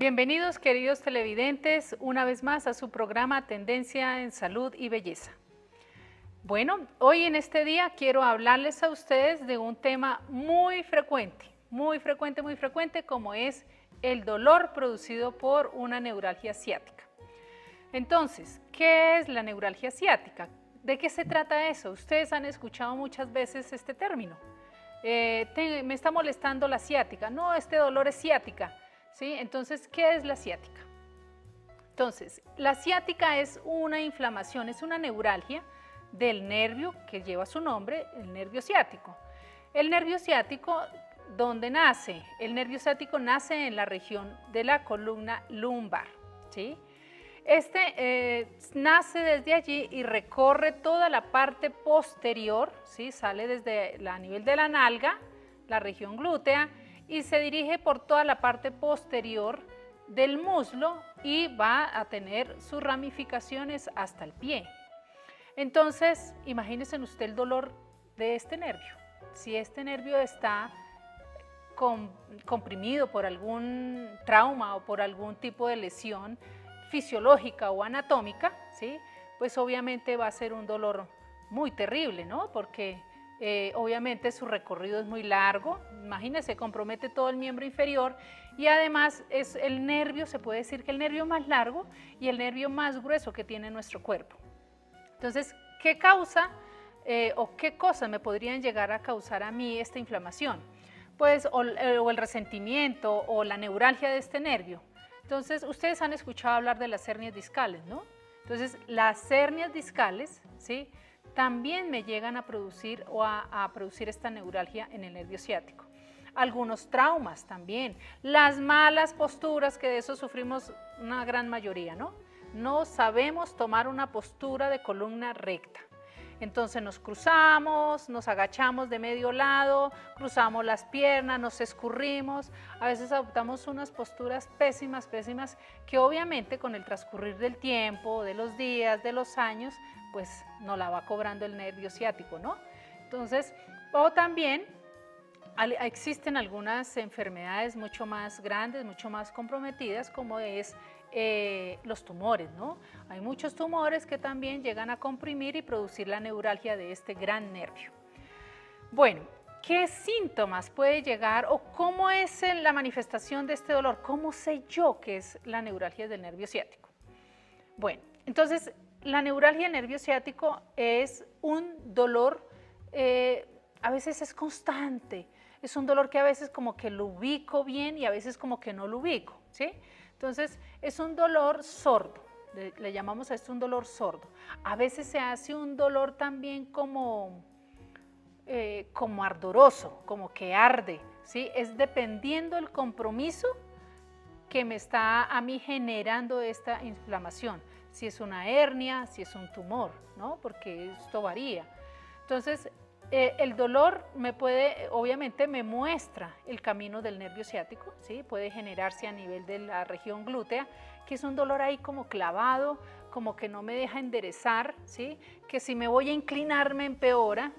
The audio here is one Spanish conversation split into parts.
Bienvenidos, queridos televidentes, una vez más a su programa Tendencia en Salud y Belleza. Bueno, hoy en este día quiero hablarles a ustedes de un tema muy frecuente, como es el dolor producido por una neuralgia ciática. Entonces, ¿qué es la neuralgia ciática? ¿De qué se trata eso? Ustedes han escuchado muchas veces este término. Me está molestando la ciática. No, este dolor es ciática. ¿Sí? Entonces, ¿qué es la ciática? Entonces, la ciática es una inflamación, es una neuralgia del nervio que lleva su nombre, el nervio ciático. El nervio ciático, ¿dónde nace? El nervio ciático nace en la región de la columna lumbar, ¿sí? Nace desde allí y recorre toda la parte posterior, ¿sí? Sale desde a nivel de la nalga, la región glútea, y se dirige por toda la parte posterior del muslo y va a tener sus ramificaciones hasta el pie. Entonces, imagínense usted el dolor de este nervio. Si este nervio está comprimido por algún trauma o por algún tipo de lesión fisiológica o anatómica, ¿sí? Pues obviamente va a ser un dolor muy terrible, ¿no? Porque obviamente su recorrido es muy largo, imagínense, compromete todo el miembro inferior y además es el nervio, se puede decir que el nervio más largo y el nervio más grueso que tiene nuestro cuerpo. Entonces, ¿qué causa o qué cosas me podrían llegar a causar a mí esta inflamación? Pues o el resentimiento o la neuralgia de este nervio. Entonces, ustedes han escuchado hablar de las hernias discales, ¿no? Entonces, las hernias discales, ¿sí?, también me llegan a producir a producir esta neuralgia en el nervio ciático. Algunos traumas también, las malas posturas, que de eso sufrimos una gran mayoría, ¿no? No sabemos tomar una postura de columna recta. Entonces nos cruzamos, nos agachamos de medio lado, cruzamos las piernas, nos escurrimos, a veces adoptamos unas posturas pésimas, que obviamente con el transcurrir del tiempo, de los días, de los años, pues nos la va cobrando el nervio ciático, ¿no? Entonces, o también existen algunas enfermedades mucho más grandes, mucho más comprometidas, como es los tumores, ¿no? Hay muchos tumores que también llegan a comprimir y producir la neuralgia de este gran nervio. Bueno, ¿qué síntomas puede llegar o cómo es la manifestación de este dolor? ¿Cómo sé yo que es la neuralgia del nervio ciático? Bueno, entonces la neuralgia del nervio ciático es un dolor, a veces es constante, es un dolor que a veces como que lo ubico bien y a veces como que no lo ubico, ¿sí? Entonces, es un dolor sordo, le llamamos a esto un dolor sordo. A veces se hace un dolor también como ardoroso, como que arde, ¿sí? Es dependiendo del compromiso que me está a mí generando esta inflamación. Si es una hernia, si es un tumor, ¿no? Porque esto varía. Entonces, el dolor obviamente me muestra el camino del nervio ciático, ¿sí? Puede generarse a nivel de la región glútea, que es un dolor ahí como clavado, como que no me deja enderezar, ¿sí? Que si me voy a inclinar me empeora,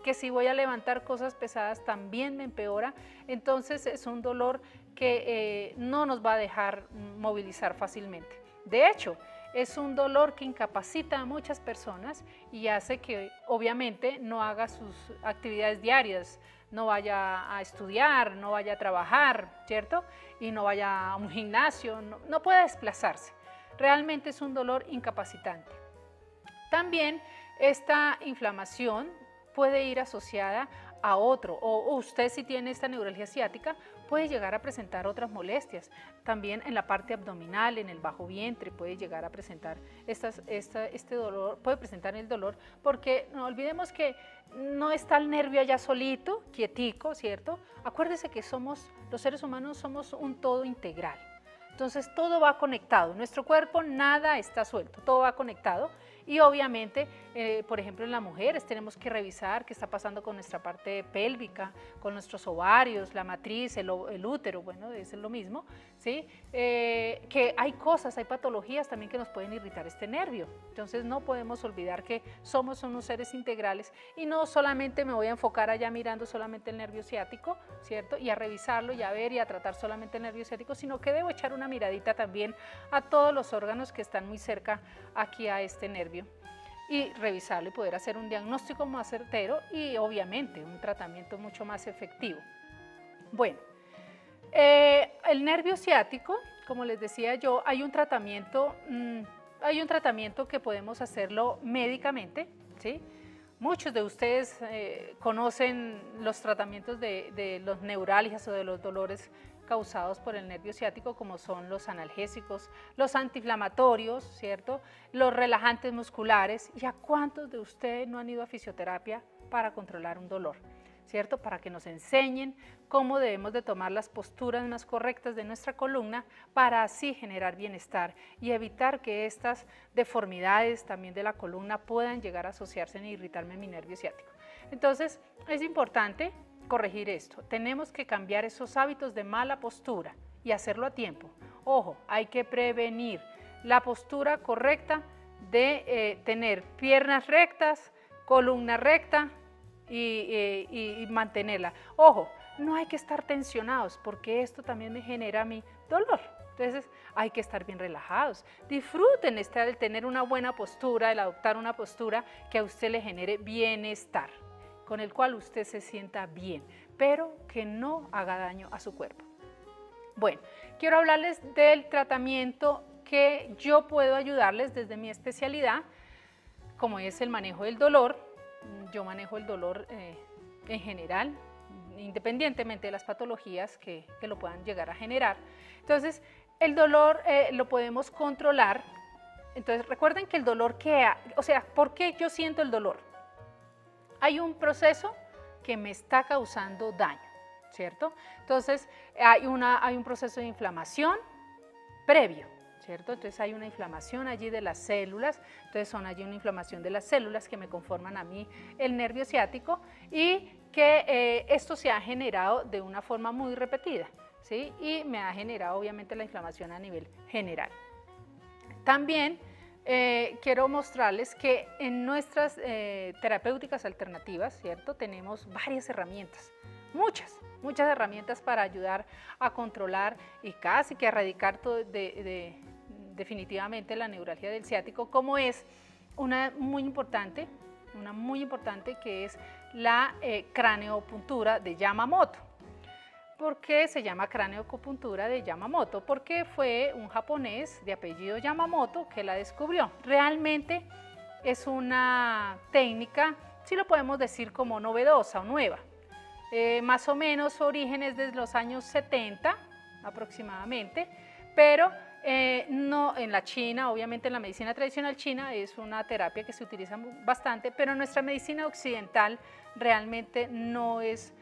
que si voy a levantar cosas pesadas también me empeora. Entonces es un dolor que no nos va a dejar movilizar fácilmente. De hecho, es un dolor que incapacita a muchas personas y hace que obviamente no haga sus actividades diarias, no vaya a estudiar, no vaya a trabajar, ¿cierto? Y no vaya a un gimnasio, no pueda desplazarse. Realmente es un dolor incapacitante. También esta inflamación puede ir asociada a otro, o usted si tiene esta neuralgia ciática puede llegar a presentar otras molestias, también en la parte abdominal, en el bajo vientre puede llegar a presentar este dolor, puede presentar el dolor, porque no olvidemos que no está el nervio allá solito, quietico, ¿cierto? Acuérdese que los seres humanos somos un todo integral, entonces todo va conectado, nuestro cuerpo nada está suelto, todo va conectado Y obviamente, por ejemplo, en las mujeres tenemos que revisar qué está pasando con nuestra parte pélvica, con nuestros ovarios, la matriz, el útero, bueno, es lo mismo, ¿sí? Que hay cosas, hay patologías también que nos pueden irritar este nervio. Entonces no podemos olvidar que somos unos seres integrales y no solamente me voy a enfocar allá mirando solamente el nervio ciático, ¿cierto? Y a revisarlo y a ver y a tratar solamente el nervio ciático, sino que debo echar una miradita también a todos los órganos que están muy cerca aquí a este nervio y revisarlo y poder hacer un diagnóstico más certero y obviamente un tratamiento mucho más efectivo. Bueno, el nervio ciático, como les decía yo, hay un tratamiento que podemos hacerlo médicamente, ¿sí? Muchos de ustedes conocen los tratamientos de los neuralgias o de los dolores causados por el nervio ciático, como son los analgésicos, los antiinflamatorios, ¿cierto? Los relajantes musculares. ¿Y a cuántos de ustedes no han ido a fisioterapia para controlar un dolor? ¿Cierto? Para que nos enseñen cómo debemos de tomar las posturas más correctas de nuestra columna para así generar bienestar y evitar que estas deformidades también de la columna puedan llegar a asociarse e irritarme en mi nervio ciático. Entonces, es importante corregir esto. Tenemos que cambiar esos hábitos de mala postura y hacerlo a tiempo. Ojo, hay que prevenir la postura correcta de tener piernas rectas, columna recta, y mantenerla. Ojo, no hay que estar tensionados porque esto también me genera a mí dolor. Entonces hay que estar bien relajados. Disfruten el tener una buena postura, el adoptar una postura que a usted le genere bienestar, con el cual usted se sienta bien, pero que no haga daño a su cuerpo. Bueno, quiero hablarles del tratamiento que yo puedo ayudarles desde mi especialidad, como es el manejo del dolor. Yo manejo el dolor en general, independientemente de las patologías que lo puedan llegar a generar. Entonces, el dolor lo podemos controlar. Entonces, recuerden que el dolor ¿por qué yo siento el dolor? Hay un proceso que me está causando daño, ¿cierto? Entonces, hay un proceso de inflamación previo, ¿cierto? Entonces hay una inflamación allí de las células, entonces son allí una inflamación de las células que me conforman a mí el nervio ciático y que esto se ha generado de una forma muy repetida, ¿sí? Y me ha generado obviamente la inflamación a nivel general. También quiero mostrarles que en nuestras terapéuticas alternativas, ¿cierto? Tenemos varias herramientas, muchas herramientas para ayudar a controlar y casi que erradicar definitivamente la neuralgia del ciático, como es una muy importante que es la craneopuntura de Yamamoto. ¿Por qué se llama craneopuntura de Yamamoto? Porque fue un japonés de apellido Yamamoto que la descubrió. Realmente es una técnica, sí lo podemos decir como novedosa o nueva. Más o menos su origen es desde los años 70 aproximadamente, pero no en la China, obviamente en la medicina tradicional china es una terapia que se utiliza bastante, pero en nuestra medicina occidental realmente no es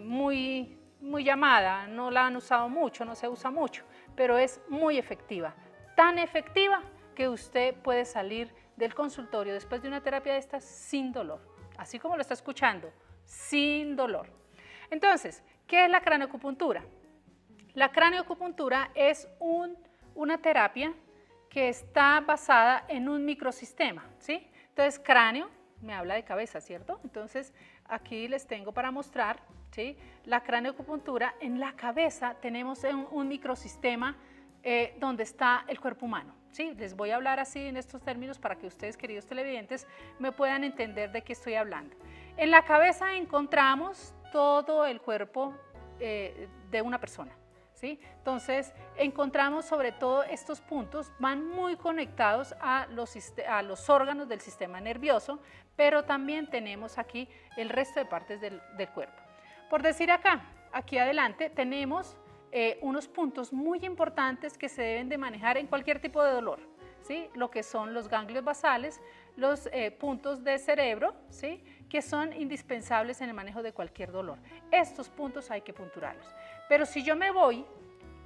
muy llamada, no la han usado mucho, no se usa mucho, pero es muy efectiva, tan efectiva que usted puede salir del consultorio después de una terapia de estas sin dolor, así como lo está escuchando, sin dolor. Entonces, ¿qué es la craneoacupuntura? La craneoacupuntura es una terapia que está basada en un microsistema, ¿sí? Entonces, cráneo me habla de cabeza, ¿cierto? Entonces, aquí les tengo para mostrar, ¿sí? La craneoacupuntura. En la cabeza tenemos un microsistema donde está el cuerpo humano, ¿sí? Les voy a hablar así en estos términos para que ustedes, queridos televidentes, me puedan entender de qué estoy hablando. En la cabeza encontramos todo el cuerpo de una persona, ¿sí? Entonces, encontramos sobre todo estos puntos, van muy conectados a los órganos del sistema nervioso, pero también tenemos aquí el resto de partes del cuerpo. Por decir aquí adelante tenemos unos puntos muy importantes que se deben de manejar en cualquier tipo de dolor, ¿sí? Lo que son los ganglios basales, los puntos de cerebro, ¿sí? Que son indispensables en el manejo de cualquier dolor. Estos puntos hay que punturarlos. Pero si yo me voy,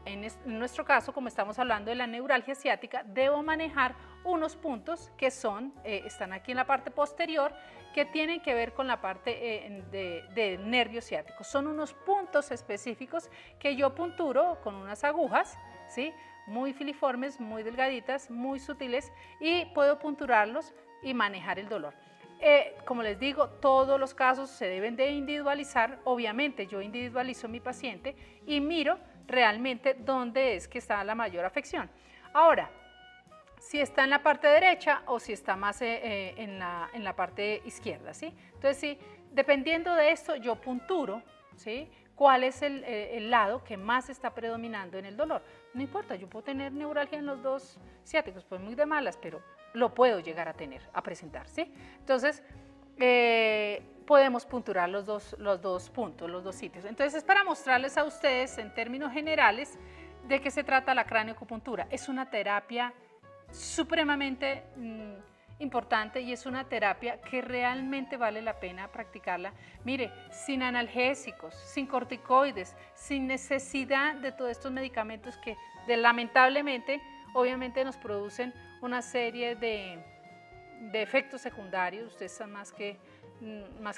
en nuestro caso, como estamos hablando de la neuralgia ciática, debo manejar unos puntos que son, están aquí en la parte posterior, que tienen que ver con la parte del nervio ciático. Son unos puntos específicos que yo punturo con unas agujas, ¿sí? Muy filiformes, muy delgaditas, muy sutiles, y puedo punturarlos y manejar el dolor. Como les digo, todos los casos se deben de individualizar. Obviamente yo individualizo a mi paciente y miro realmente dónde es que está la mayor afección. Ahora, si está en la parte derecha o si está más en la parte izquierda, ¿sí? Entonces, sí, dependiendo de esto, yo punturo, ¿sí? ¿Cuál es el lado que más está predominando en el dolor? No importa, yo puedo tener neuralgia en los dos ciáticos, pues muy de malas, pero lo puedo llegar a tener, a presentar, ¿sí? Entonces, podemos punturar los dos puntos, los dos sitios. Entonces, es para mostrarles a ustedes, en términos generales, de qué se trata la craneoacupuntura. Es una terapia supremamente importante y es una terapia que realmente vale la pena practicarla. Mire, sin analgésicos, sin corticoides, sin necesidad de todos estos medicamentos que lamentablemente, obviamente nos producen una serie de efectos secundarios. Ustedes más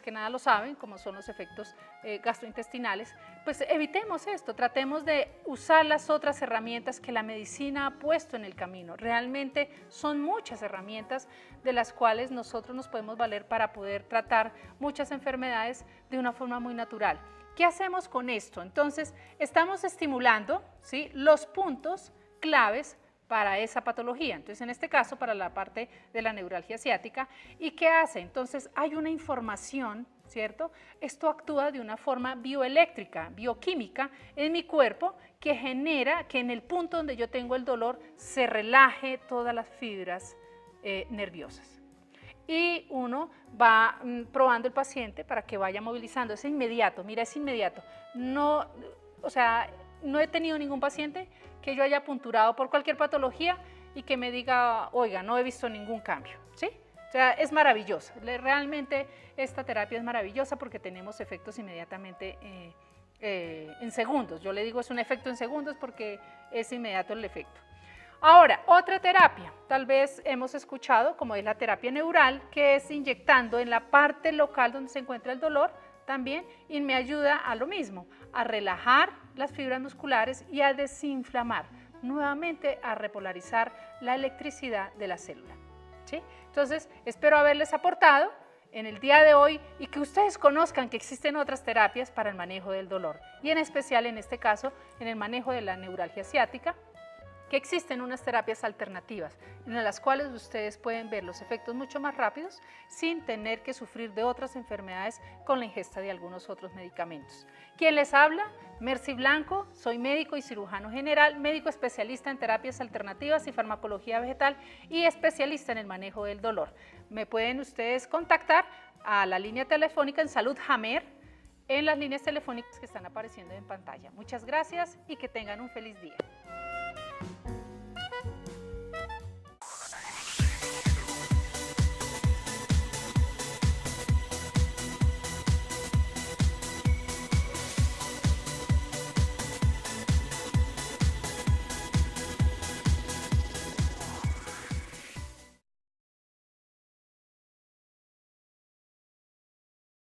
que nada lo saben, como son los efectos gastrointestinales. Pues evitemos esto, tratemos de usar las otras herramientas que la medicina ha puesto en el camino. Realmente son muchas herramientas de las cuales nosotros nos podemos valer para poder tratar muchas enfermedades de una forma muy natural. ¿Qué hacemos con esto? Entonces, estamos estimulando, ¿sí?, los puntos claves para esa patología, entonces en este caso para la parte de la neuralgia ciática. ¿Y qué hace? Entonces hay una información, ¿cierto? Esto actúa de una forma bioeléctrica, bioquímica en mi cuerpo, que genera que en el punto donde yo tengo el dolor se relaje todas las fibras nerviosas. Y uno va probando el paciente para que vaya movilizando. Es inmediato, mira, es inmediato. No, o sea, no he tenido ningún paciente que yo haya punturado por cualquier patología y que me diga, oiga, no he visto ningún cambio, ¿sí? O sea, es maravillosa. Realmente esta terapia es maravillosa porque tenemos efectos inmediatamente en segundos. Yo le digo es un efecto en segundos porque es inmediato el efecto. Ahora, otra terapia, tal vez hemos escuchado, como es la terapia neural, que es inyectando en la parte local donde se encuentra el dolor también, y me ayuda a lo mismo, a relajar las fibras musculares y a desinflamar, nuevamente a repolarizar la electricidad de la célula, ¿sí? Entonces, espero haberles aportado en el día de hoy y que ustedes conozcan que existen otras terapias para el manejo del dolor, y en especial en este caso, en el manejo de la neuralgia ciática, que existen unas terapias alternativas en las cuales ustedes pueden ver los efectos mucho más rápidos sin tener que sufrir de otras enfermedades con la ingesta de algunos otros medicamentos. ¿Quién les habla? Mercy Blanco, soy médico y cirujano general, médico especialista en terapias alternativas y farmacología vegetal y especialista en el manejo del dolor. Me pueden ustedes contactar a la línea telefónica en Salud Jamer, en las líneas telefónicas que están apareciendo en pantalla. Muchas gracias y que tengan un feliz día.